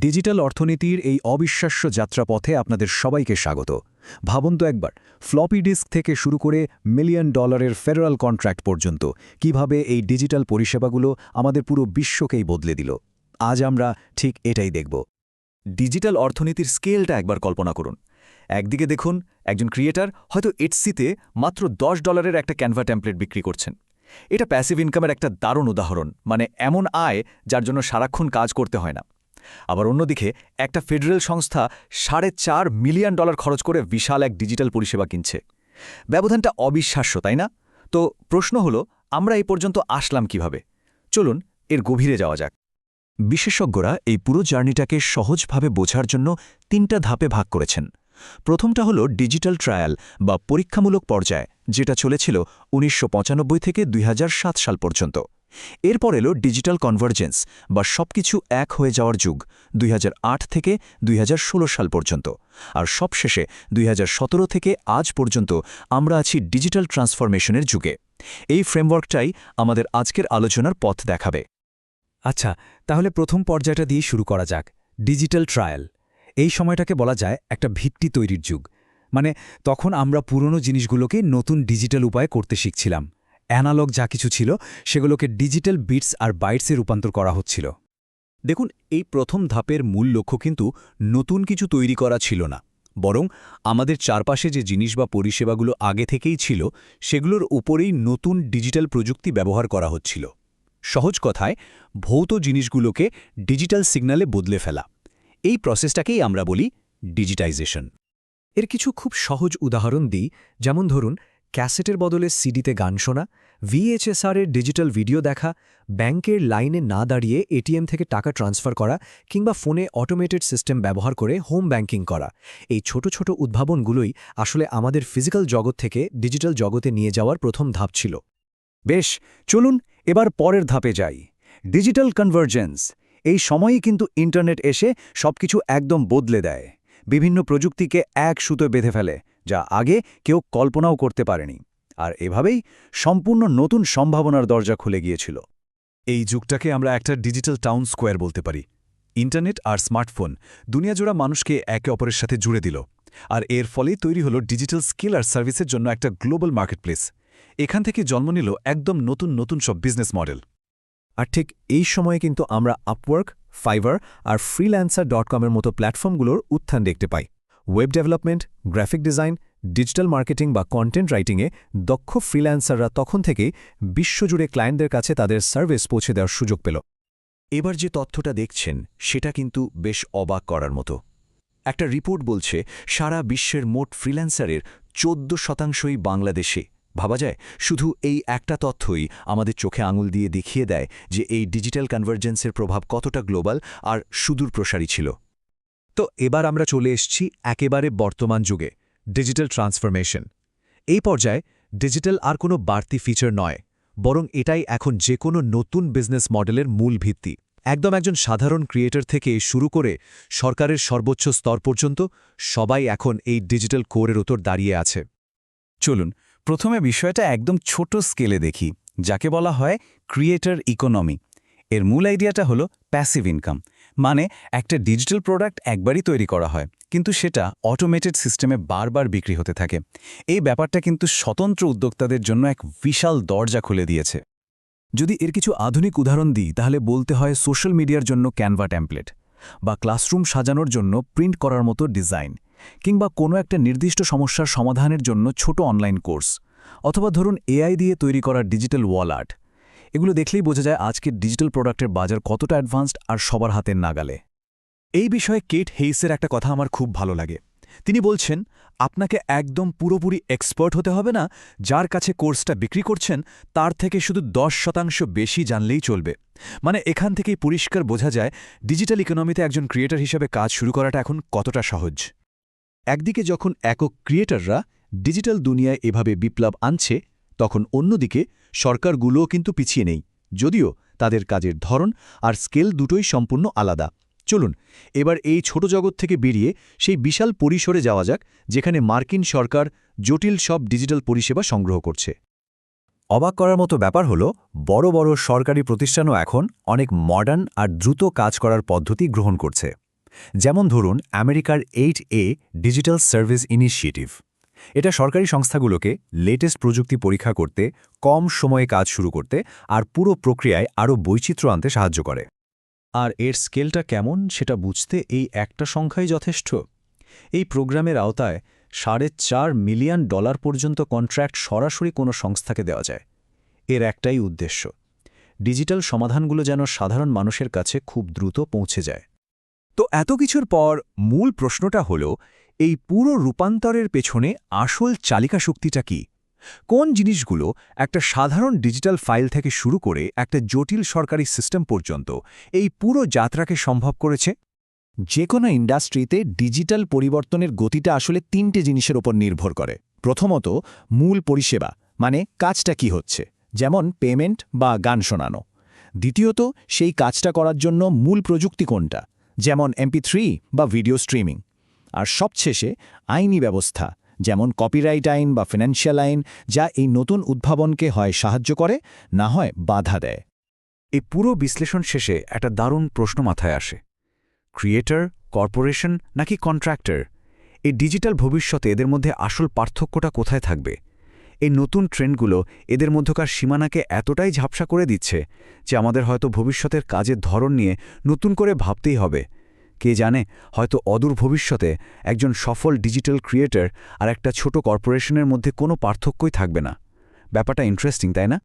Digital অর্থনীতির এই অবিশ্বাস্য যাত্রাপথে আপনাদের সবাইকে স্বাগত। ভাবুন তো একবার, ফ্লপি ডিস্ক থেকে শুরু করে মিলিয়ন ডলারের ফেডারাল কন্ট্রাক্ট পর্যন্ত কিভাবে এই ডিজিটাল পরিষেবাগুলো আমাদের পুরো বিশ্বকেই বদলে দিল। আজ আমরা ঠিক এটাই দেখব। ডিজিটাল অর্থনীতির স্কেলটা একবার কল্পনা করুন। একদিকে দেখুন, একজন ক্রিয়েটার হয়তো এটসিতে মাত্র $10 একটা ক্যানভা টেমপ্লেট বিক্রি করছেন। এটা প্যাসিভ ইনকামের একটা দারুণ উদাহরণ, মানে এমন আয় যার জন্য সারাক্ষণ কাজ করতে হয় না। আবার অন্যদিকে একটা ফেডারেল সংস্থা $4.5 মিলিয়ন খরচ করে বিশাল এক ডিজিটাল পরিষেবা কিনছে। ব্যবধানটা অবিশ্বাস্য, তাই না? তো প্রশ্ন হলো, আমরা এই পর্যন্ত আসলাম কিভাবে? চলুন এর গভীরে যাওয়া যাক। বিশেষজ্ঞরা এই পুরো জার্নিটাকে সহজভাবে বোঝার জন্য 3টা ধাপে ভাগ করেছেন। প্রথমটা হলো ডিজিটাল ট্রায়াল বা পরীক্ষামূলক পর্যায়, যেটা চলেছিল 1995 থেকে 2007 সাল পর্যন্ত। এরপর এলো ডিজিটাল কনভার্জেন্স বা সবকিছু এক হয়ে যাওয়ার যুগ, 2008 থেকে 2016 সাল পর্যন্ত। আর সবশেষে 2017 থেকে আজ পর্যন্ত আমরা আছি ডিজিটাল ট্রান্সফরমেশনের যুগে। এই ফ্রেমওয়ার্কটাই আমাদের আজকের আলোচনার পথ দেখাবে। আচ্ছা, তাহলে প্রথম পর্যায়টা দিয়ে শুরু করা যাক, ডিজিটাল ট্রায়াল। এই সময়টাকে বলা যায় একটা ভিত্তি তৈরির যুগ। মানে তখন আমরা পুরনো জিনিসগুলোকে নতুন ডিজিটাল উপায়ে করতে শিখছিলাম। অ্যানালগ যা কিছু ছিল সেগুলোকে ডিজিটাল বিটস আর বাইটসে রূপান্তর করা হচ্ছিল। দেখুন, এই প্রথম ধাপের মূল লক্ষ্য কিন্তু নতুন কিছু তৈরি করা ছিল না, বরং আমাদের চারপাশে যে জিনিস বা পরিষেবাগুলো আগে থেকেই ছিল সেগুলোর উপরেই নতুন ডিজিটাল প্রযুক্তি ব্যবহার করা হচ্ছিল। সহজ কথায়, ভৌত জিনিসগুলোকে ডিজিটাল সিগন্যালে বদলে ফেলা। এই প্রসেসটাকেই আমরা বলি ডিজিটাইজেশন। এর কিছু খুব সহজ উদাহরণ দিই, যেমন ধরুন ক্যাসেটের বদলে সিডিতে গান শোনা, VHSR এর ডিজিটাল ভিডিও দেখা, ব্যাংকের লাইনে না দাঁড়িয়ে এটিএম থেকে টাকা ট্রান্সফার করা, কিংবা ফোনে অটোমেটেড সিস্টেম ব্যবহার করে হোম ব্যাংকিং করা। এই ছোট ছোট উদ্ভাবনগুলোই আসলে আমাদের ফিজিক্যাল জগৎ থেকে ডিজিটাল জগতে নিয়ে যাওয়ার প্রথম ধাপ ছিল। বেশ, চলুন এবার পরের ধাপে যাই, ডিজিটাল কনভার্জেন্স। এই সময়ই কিন্তু ইন্টারনেট এসে সবকিছু একদম বদলে দেয়। বিভিন্ন প্রযুক্তিকে এক সুতোয় বেঁধে ফেলে, যা আগে কেউ কল্পনাও করতে পারেনি। আর এভাবেই সম্পূর্ণ নতুন সম্ভাবনার দরজা খুলে গিয়েছিল। এই যুগটাকে আমরা একটা ডিজিটাল টাউন স্কোয়ার বলতে পারি। ইন্টারনেট আর স্মার্টফোন দুনিয়াজোড়া মানুষকে একে অপরের সাথে জুড়ে দিল। আর এর ফলেই তৈরি হলো ডিজিটাল স্কিল আর সার্ভিসের জন্য একটা গ্লোবাল মার্কেটপ্লেস। এখান থেকে জন্ম নিল একদম নতুন নতুন সব বিজনেস মডেল। আর ঠিক এই সময়ে কিন্তু আমরা আপওয়ার্ক, ফাইবার আর freelancer.com-এর মতো প্ল্যাটফর্মগুলোর উত্থান দেখতে পাই। Web development, graphic design, digital marketing বা কন্টেন্ট রাইটিংয়ে দক্ষ ফ্রিল্যান্সাররা তখন থেকেই বিশ্বজুড়ে ক্লায়েন্টদের কাছে তাদের সার্ভিস পৌঁছে দেওয়ার সুযোগ পেল। এবার যে তথ্যটা দেখছেন সেটা কিন্তু বেশ অবাক করার মতো। একটা রিপোর্ট বলছে সারা বিশ্বের মোট ফ্রিল্যান্সারের 14%ই বাংলাদেশে। ভাবা যায়, শুধু এই একটা তথ্যই আমাদের চোখে আঙুল দিয়ে দেখিয়ে দেয় যে এই ডিজিটাল কনভার্জেন্সের প্রভাব কতটা গ্লোবাল আর সুদূর প্রসারী ছিল। তো এবার আমরা চলে এসেছি একেবারে বর্তমান যুগে, ডিজিটাল ট্রান্সফরমেশন। এই পর্যায়ে ডিজিটাল আর কোনো বাড়তি ফিচার নয়, বরং এটাই এখন যে কোনো নতুন বিজনেস মডেলের মূল ভিত্তি। একদম একজন সাধারণ ক্রিয়েটর থেকে শুরু করে সরকারের সর্বোচ্চ স্তর পর্যন্ত সবাই এখন এই ডিজিটাল কোরের ওপর দাঁড়িয়ে আছে। চলুন প্রথমে বিষয়টা একদম ছোট স্কেলে দেখি, যাকে বলা হয় ক্রিয়েটর ইকোনমি। এর মূল আইডিয়াটা হলো প্যাসিভ ইনকাম। মানে একটা ডিজিটাল প্রোডাক্ট একবারই তৈরি করা হয়, কিন্তু সেটা অটোমেটেড সিস্টেমে বারবার বিক্রি হতে থাকে। এই ব্যাপারটা কিন্তু স্বতন্ত্র উদ্যোক্তাদের জন্য এক বিশাল দরজা খুলে দিয়েছে। যদি এর কিছু আধুনিক উদাহরণ দিই, তাহলে বলতে হয় সোশ্যাল মিডিয়ার জন্য ক্যানভা টেমপ্লেট, বা ক্লাসরুম সাজানোর জন্য প্রিন্ট করার মতো ডিজাইন, কিংবা কোনো একটা নির্দিষ্ট সমস্যার সমাধানের জন্য ছোট অনলাইন কোর্স, অথবা ধরুন এআই দিয়ে তৈরি করা ডিজিটাল ওয়াল আর্ট। এগুলো দেখলেই বোঝা যায় আজকের ডিজিটাল প্রোডাক্টের বাজার কতটা অ্যাডভান্সড আর সবার হাতের নাগালে। এই বিষয়ে কেট হেইসের একটা কথা আমার খুব ভালো লাগে। তিনি বলছেন, আপনাকে একদম পুরোপুরি এক্সপার্ট হতে হবে না, যার কাছে কোর্সটা বিক্রি করছেন তার থেকে শুধু 10% বেশি জানলেই চলবে। মানে এখান থেকেই পরিষ্কার বোঝা যায় ডিজিটাল ইকোনমিতে একজন ক্রিয়েটর হিসেবে কাজ শুরু করাটা এখন কতটা সহজ। একদিকে যখন একক ক্রিয়েটররা ডিজিটাল দুনিয়ায় এভাবে বিপ্লব আনছে, তখন অন্যদিকে সরকারগুলোও কিন্তু পিছিয়ে নেই, যদিও তাদের কাজের ধরন আর স্কেল দুটোই সম্পূর্ণ আলাদা। চলুন এবার এই ছোট জগৎ থেকে বেরিয়ে সেই বিশাল পরিসরে যাওয়া যাক, যেখানে মার্কিন সরকার জটিল সব ডিজিটাল পরিষেবা সংগ্রহ করছে। অবাক করার মতো ব্যাপার হলো, বড় বড় সরকারি প্রতিষ্ঠানও এখন অনেক মডার্ন আর দ্রুত কাজ করার পদ্ধতি গ্রহণ করছে। যেমন ধরুন আমেরিকার 8A ডিজিটাল সার্ভিস ইনিশিয়েটিভ। এটা সরকারি সংস্থাগুলোকে লেটেস্ট প্রযুক্তি পরীক্ষা করতে, কম সময়ে কাজ শুরু করতে আর পুরো প্রক্রিয়ায় আরও বৈচিত্র্য আনতে সাহায্য করে। আর এর স্কেলটা কেমন সেটা বুঝতে এই একটা সংখ্যাই যথেষ্ট। এই প্রোগ্রামের আওতায় $4.5 মিলিয়ন পর্যন্ত কন্ট্রাক্ট সরাসরি কোনো সংস্থাকে দেওয়া যায়। এর একটাই উদ্দেশ্য, ডিজিটাল সমাধানগুলো যেন সাধারণ মানুষের কাছে খুব দ্রুত পৌঁছে যায়। তো এত কিছুর পর মূল প্রশ্নটা হলো, এই পুরো রূপান্তরের পেছনে আসল চালিকা শক্তিটা কি? কোন জিনিসগুলো একটা সাধারণ ডিজিটাল ফাইল থেকে শুরু করে একটা জটিল সরকারি সিস্টেম পর্যন্ত এই পুরো যাত্রাকে সম্ভব করেছে? যে কোনো ইন্ডাস্ট্রিতে ডিজিটাল পরিবর্তনের গতিটা আসলে 3টে জিনিসের ওপর নির্ভর করে। প্রথমত, মূল পরিষেবা, মানে কাজটা কি হচ্ছে, যেমন পেমেন্ট বা গান শোনানো। দ্বিতীয়ত, সেই কাজটা করার জন্য মূল প্রযুক্তি কোনটা, যেমন MP3 বা ভিডিও স্ট্রিমিং। আর সবশেষে আইনি ব্যবস্থা, যেমন কপিরাইট আইন বা ফিনান্সিয়াল আইন, যা এই নতুন উদ্ভাবনকে হয় সাহায্য করে, না হয় বাধা দেয়। এই পুরো বিশ্লেষণ শেষে একটা দারুণ প্রশ্ন মাথায় আসে, ক্রিয়েটর, কর্পোরেশন নাকি কন্ট্রাক্টর? এই ডিজিটাল ভবিষ্যতে এদের মধ্যে আসল পার্থক্যটা কোথায় থাকবে? এই নতুন ট্রেন্ডগুলো এদের মধ্যকার সীমানাকে এতটাই ঝাপসা করে দিচ্ছে যে আমাদের হয়তো ভবিষ্যতের কাজের ধরন নিয়ে নতুন করে ভাবতেই হবে। কে জানে, হয়তো অদূর ভবিষ্যতে একজন সফল ডিজিটাল ক্রিয়েটর আর একটা ছোট কর্পোরেশনের মধ্যে কোনো পার্থক্যই থাকবে না। ব্যাপারটা ইন্টারেস্টিং, তাই না?